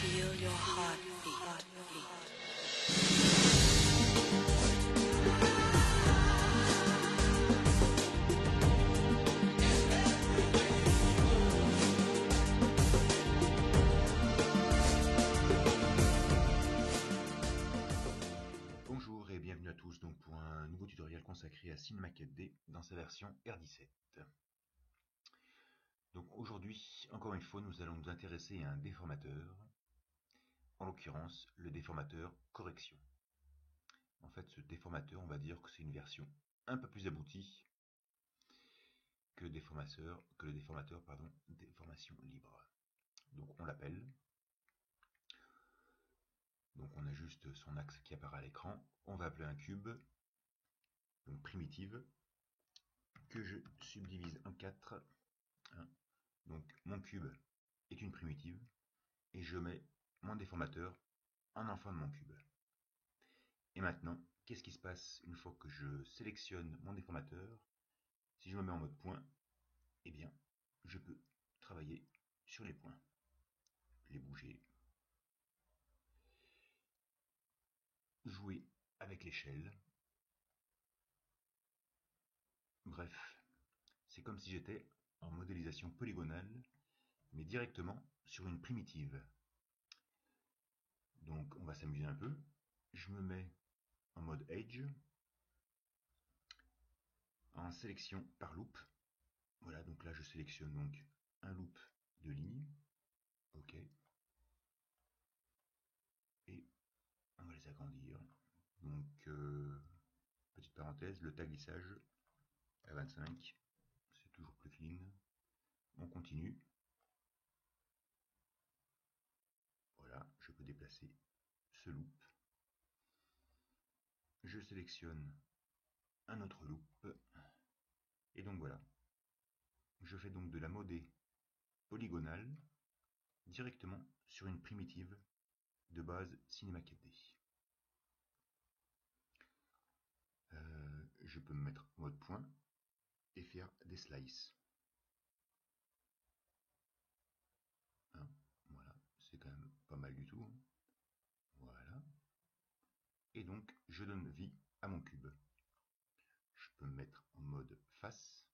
Feel your heartbeat. Bonjour et bienvenue à tous donc pour un nouveau tutoriel consacré à Cinema 4D dans sa version R17. Donc aujourd'hui, encore une fois, nous allons nous intéresser à un déformateur, en l'occurrence le déformateur correction. En fait, ce déformateur, on va dire que c'est une version un peu plus aboutie que le déformateur déformation libre. Donc on l'appelle. Donc on a juste son axe qui apparaît à l'écran. On va appeler un cube, donc primitive, que je subdivise en 4. Donc mon cube est une primitive et je mets mon déformateur en enfant de mon cube. Et maintenant, qu'est-ce qui se passe une fois que je sélectionne mon déformateur? Si je me mets en mode point, eh bien, je peux travailler sur les points, les bouger, jouer avec l'échelle. Bref, c'est comme si j'étais en modélisation polygonale, mais directement sur une primitive. Donc on va s'amuser un peu. Je me mets en mode Edge, en sélection par loop. Voilà, donc là je sélectionne donc un loop de ligne. OK. Et on va les agrandir. Donc, petite parenthèse, le taglissage à 25, c'est toujours plus clean. On continue. Voilà, je peux déplacer ce loop. Je sélectionne un autre loop. Et donc voilà. Je fais donc de la modé polygonale directement sur une primitive de base Cinema 4D. Je peux me mettre en mode point et faire des slices. Hein, voilà, c'est quand même pas mal du tout. Hein. Voilà. Et donc, je donne vie à mon cube. Je peux me mettre en mode face.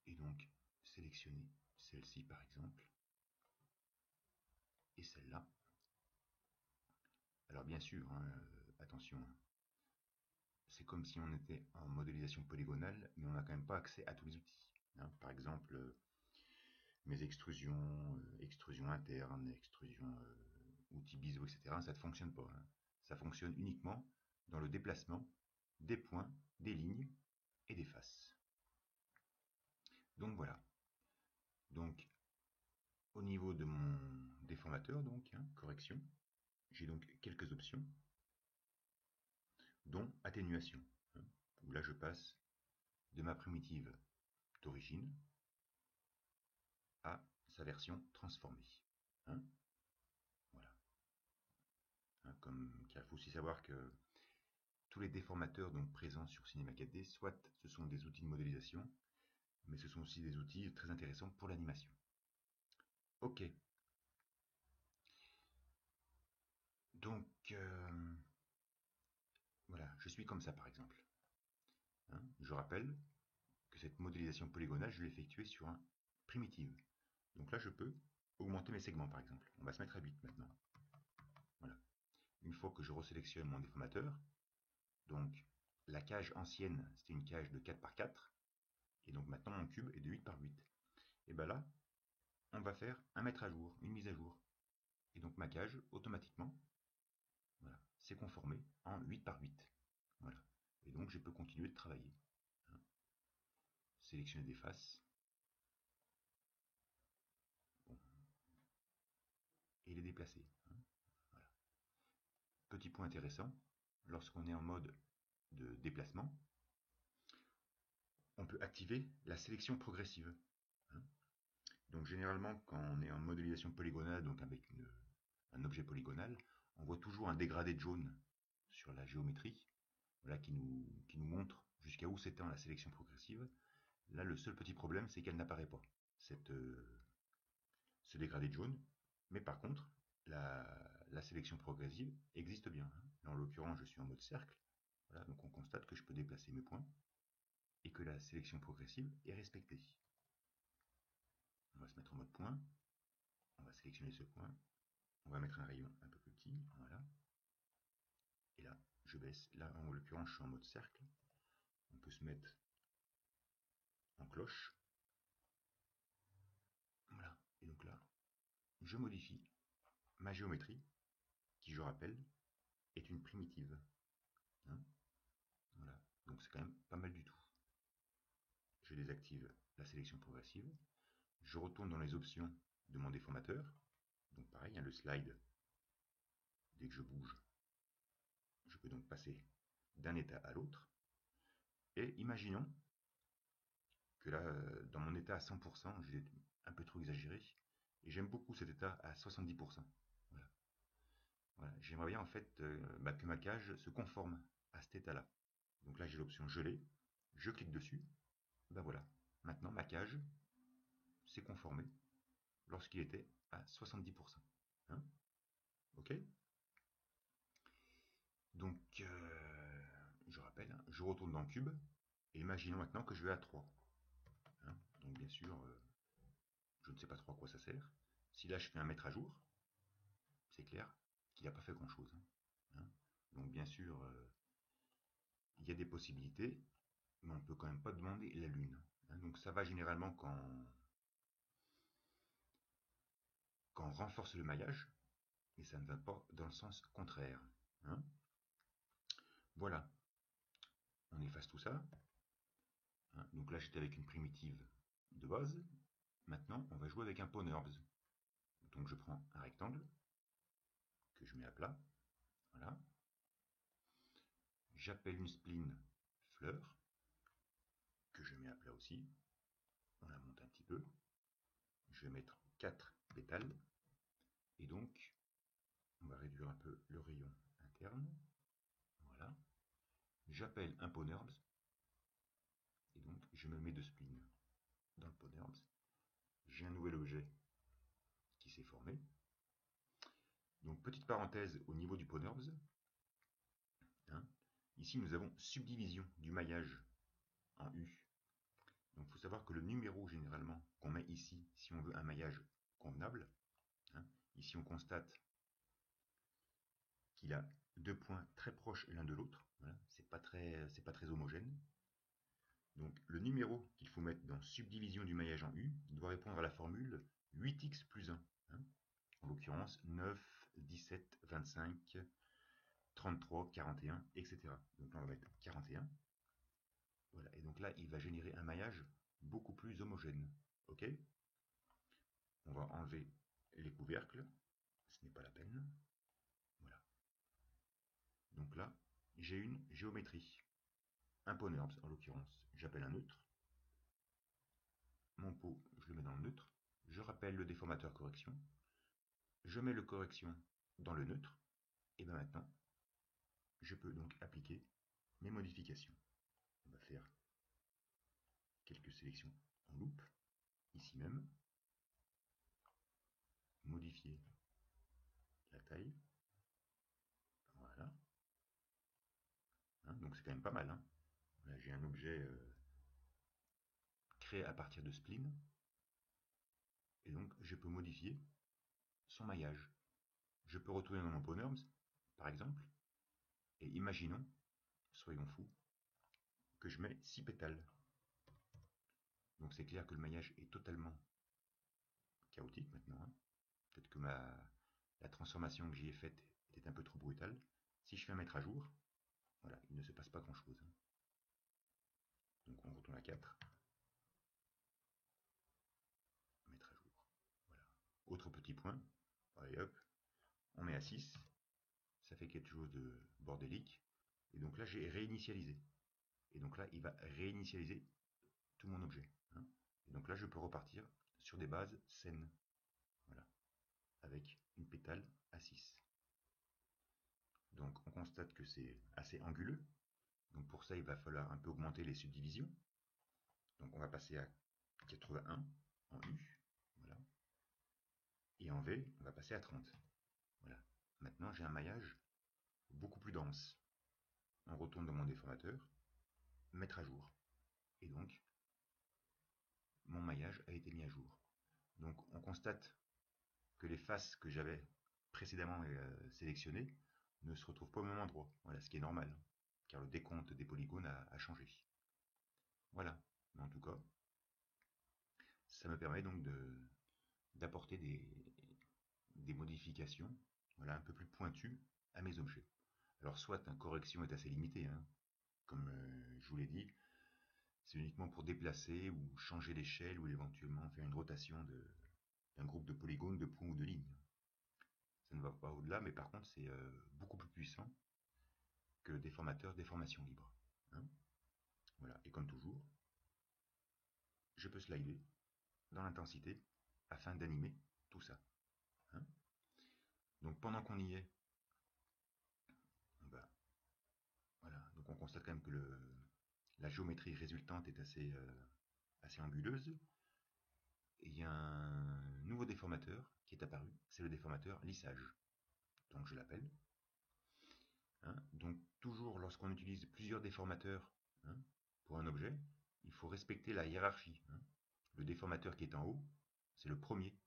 Et donc, sélectionner celle-ci par exemple. Et celle-là. Alors bien sûr, hein, attention, c'est comme si on était en modélisation polygonale, mais on n'a quand même pas accès à tous les outils. Hein. Par exemple, mes extrusions, extrusion interne, extrusion outils biseau, etc. Ça ne fonctionne pas. Hein. Ça fonctionne uniquement dans le déplacement des points, des lignes et des faces. Donc voilà. Donc au niveau de mon déformateur, donc hein, correction, j'ai donc quelques options, dont atténuation, hein, où là je passe de ma primitive d'origine à sa version transformée. Hein. Voilà. Hein, car il faut aussi savoir que tous les déformateurs donc présents sur Cinema 4D, soit ce sont des outils de modélisation, mais ce sont aussi des outils très intéressants pour l'animation. Ok. Donc, voilà, je suis comme ça par exemple. Hein, je rappelle que cette modélisation polygonale, je l'ai effectuée sur un primitive. Donc là, je peux augmenter mes segments par exemple. On va se mettre à 8 maintenant. Voilà. Une fois que je resélectionne mon déformateur, donc la cage ancienne, c'était une cage de 4 par 4, et donc maintenant mon cube est de 8 par 8. Et bien là, on va faire un mettre à jour, une mise à jour. Et donc ma cage, automatiquement, voilà, s'est conformée en 8 par 8. Voilà. Et donc je peux continuer de travailler. Hein. Sélectionner des faces. Bon. Et les déplacer. Hein. Voilà. Petit point intéressant, lorsqu'on est en mode de déplacement, on peut activer la sélection progressive. Hein. Donc généralement, quand on est en modélisation polygonale, donc avec un objet polygonal, on voit toujours un dégradé de jaune sur la géométrie, voilà, qui nous montre jusqu'à où s'étend la sélection progressive. Là, le seul petit problème, c'est qu'elle n'apparaît pas, ce dégradé de jaune, mais par contre, la sélection progressive existe bien. Là, en l'occurrence, je suis en mode cercle. Voilà, donc on constate que je peux déplacer mes points et que la sélection progressive est respectée. On va se mettre en mode point. On va sélectionner ce point. On va mettre un rayon un peu plus petit. Voilà. Et là, je baisse. Là, en l'occurrence, je suis en mode cercle. On peut se mettre en cloche. Voilà. Et donc là, je modifie ma géométrie, qui, je rappelle, est une primitive. Hein, voilà. Donc c'est quand même pas mal du tout. Je désactive la sélection progressive. Je retourne dans les options de mon déformateur. Donc pareil, le slide, dès que je bouge, je peux donc passer d'un état à l'autre. Et imaginons que là, dans mon état à 100%, j'ai un peu trop exagéré. Et j'aime beaucoup cet état à 70%. Voilà. Voilà. J'aimerais bien en fait que ma cage se conforme à cet état-là. Donc là, j'ai l'option geler. Je clique dessus. Ben voilà. Maintenant, ma cage s'est conformée lorsqu'il était à 70%. Hein, ok. Donc, je rappelle, je retourne dans le cube. Et imaginons maintenant que je vais à 3. Hein, donc bien sûr, je ne sais pas trop à quoi ça sert. Si là je fais un mettre à jour, c'est clair qu'il n'a pas fait grand chose. Hein. Donc bien sûr, il y a des possibilités, mais on ne peut quand même pas demander la lune. Hein. Donc ça va généralement quand on renforce le maillage, et ça ne va pas dans le sens contraire. Hein. Voilà, on efface tout ça. Hein. Donc là j'étais avec une primitive de base. Maintenant on va jouer avec un PoneRbs. Donc je prends un rectangle que je mets à plat. Voilà. J'appelle une spline fleur que je mets à plat aussi. On la monte un petit peu. Je vais mettre 4 pétales. Et donc, on va réduire un peu le rayon interne. Voilà. J'appelle un PoneRbs. Et donc, je me mets de spline dans le PoneRbs. J'ai un nouvel objet qui s'est formé. Donc, petite parenthèse au niveau du PoneRbs. Hein, ici, nous avons subdivision du maillage en U. Donc, il faut savoir que le numéro, généralement, qu'on met ici, si on veut un maillage convenable, hein, ici, on constate qu'il a deux points très proches l'un de l'autre. Voilà, c'est pas très homogène. Donc, le numéro qu'il faut mettre dans subdivision du maillage en U doit répondre à la formule 8x plus 1. Hein, en l'occurrence, 9, 17, 25, 33, 41, etc. Donc là, on va mettre 41. Voilà, et donc là, il va générer un maillage beaucoup plus homogène. Ok. On va enlever les couvercles, ce n'est pas la peine. Voilà. Donc là, j'ai une géométrie. Un PoneRbs en l'occurrence. J'appelle un neutre. Mon pot, je le mets dans le neutre. Je rappelle le déformateur correction. Je mets le correction dans le neutre. Et bien maintenant, je peux donc appliquer mes modifications. On va faire quelques sélections en loupe, ici même. Modifier la taille. Voilà. Hein, donc c'est quand même pas mal. Hein. Là, j'ai un objet créé à partir de spline. Et donc, je peux modifier son maillage. Je peux retourner dans mon PoneRbs, par exemple, et imaginons, soyons fous, que je mets 6 pétales. Donc c'est clair que le maillage est totalement chaotique maintenant. Hein. Peut-être que la transformation que j'y ai faite était un peu trop brutale. Si je fais un mettre à jour, voilà, il ne se passe pas grand-chose. Hein. Donc on retourne à 4. Mettre à jour. Voilà. Autre petit point. Allez hop. On met à 6. Ça fait quelque chose de bordélique. Et donc là, j'ai réinitialisé. Et donc là, il va réinitialiser tout mon objet. Hein. Et donc là, je peux repartir sur des bases saines. Voilà. Avec une pétale à 6. Donc on constate que c'est assez anguleux. Donc pour ça, il va falloir un peu augmenter les subdivisions. Donc on va passer à 81 en U. Voilà. Et en V, on va passer à 30. Voilà. Maintenant, j'ai un maillage beaucoup plus dense. On retourne dans mon déformateur, mettre à jour. Et donc, mon maillage a été mis à jour. Donc, on constate que les faces que j'avais précédemment sélectionnées ne se retrouvent pas au même endroit. Voilà, ce qui est normal, car le décompte des polygones a changé. Voilà. Mais en tout cas, ça me permet donc d'apporter des modifications, voilà, un peu plus pointues à mes objets. Alors soit la correction est assez limitée, hein, comme je vous l'ai dit, c'est uniquement pour déplacer ou changer l'échelle ou éventuellement faire une rotation d'un groupe de polygones, de points ou de lignes. Ça ne va pas au-delà, mais par contre c'est beaucoup plus puissant que des formateurs des formations libres. Hein. Voilà. Et comme toujours, je peux slider dans l'intensité afin d'animer tout ça. Hein. Donc pendant qu'on y est, voilà, donc on constate quand même que la géométrie résultante est assez anguleuse. Et il y a un nouveau déformateur qui est apparu, c'est le déformateur lissage. Donc je l'appelle. Hein. Donc toujours lorsqu'on utilise plusieurs déformateurs, hein, pour un objet, il faut respecter la hiérarchie. Hein. Le déformateur qui est en haut, c'est le premier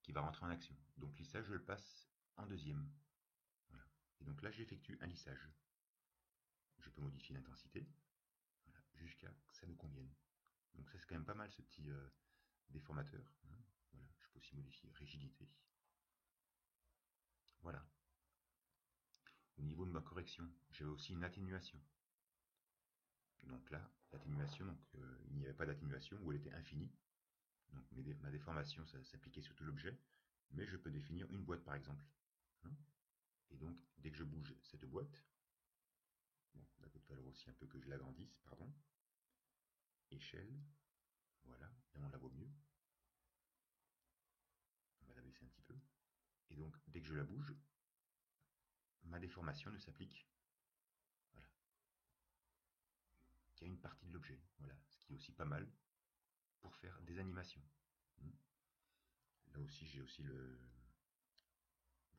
qui va rentrer en action. Donc lissage, je le passe en deuxième. Voilà. Et donc là, j'effectue un lissage. Je peux modifier l'intensité, voilà, jusqu'à ce que ça nous convienne. Donc ça, c'est quand même pas mal ce petit déformateur. Hein. Voilà. Je peux aussi modifier rigidité. Voilà. Au niveau de ma correction, j'avais aussi une atténuation. Donc là, l'atténuation, il n'y avait pas d'atténuation, ou elle était infinie. Donc ma déformation, ça s'appliquait sur tout l'objet, mais je peux définir une boîte par exemple. Hein. Et donc, dès que je bouge cette boîte, bon, il va falloir aussi un peu que je l'agrandisse, pardon. Échelle, voilà, là on la voit mieux. On va la baisser un petit peu. Et donc, dès que je la bouge, ma déformation ne s'applique, voilà, qu'à une partie de l'objet. Voilà, ce qui est aussi pas mal pour faire des animations. Là aussi, j'ai aussi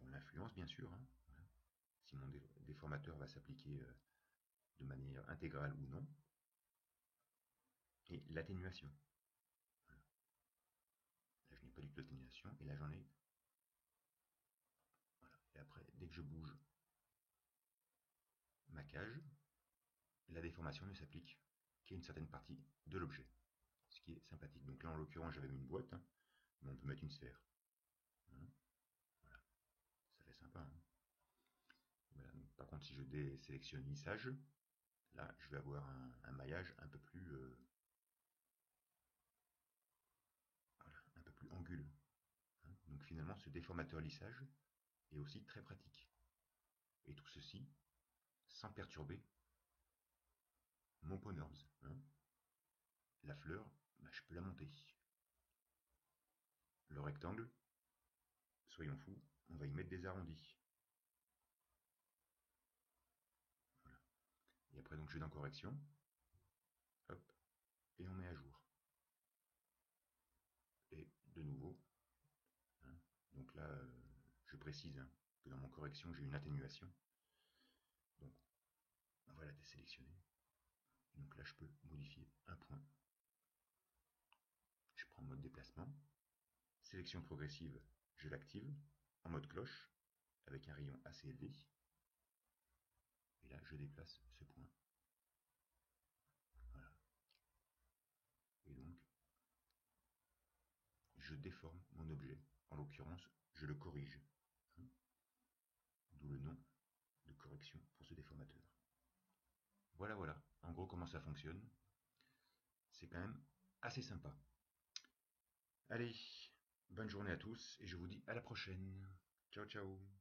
l'influence, bien sûr. Hein. Voilà. Si mon déformateur va s'appliquer de manière intégrale ou non. Et l'atténuation. Voilà. Là, je n'ai pas du tout d'atténuation, et là, j'en ai. Voilà. Et après, dès que je bouge ma cage, la déformation ne s'applique qu'à une certaine partie de l'objet. Ce qui est sympathique. Donc là, en l'occurrence, j'avais mis une boîte, hein, mais on peut mettre une sphère. Hein. Voilà. Ça fait sympa. Hein. Voilà. Donc, par contre, si je désélectionne lissage, là, je vais avoir un maillage un peu plus, voilà, un peu plus anguleux. Hein. Donc finalement, ce déformateur lissage est aussi très pratique. Et tout ceci sans perturber mon Ponorms. Hein. La fleur, je peux la monter. Le rectangle, soyons fous, on va y mettre des arrondis. Voilà. Et après, donc, je vais dans correction. Hop. Et on met à jour. Et de nouveau, hein, donc là, je précise, hein, que dans mon correction, j'ai une atténuation. Donc, on va la désélectionner. Donc là, je peux modifier un point. Je prends mode déplacement. Sélection progressive, je l'active en mode cloche, avec un rayon assez élevé. Et là, je déplace ce point. Voilà. Et donc, je déforme mon objet. En l'occurrence, je le corrige. Hein. D'où le nom de correction pour ce déformateur. Voilà, voilà, en gros comment ça fonctionne. C'est quand même assez sympa. Allez, bonne journée à tous et je vous dis à la prochaine. Ciao, ciao.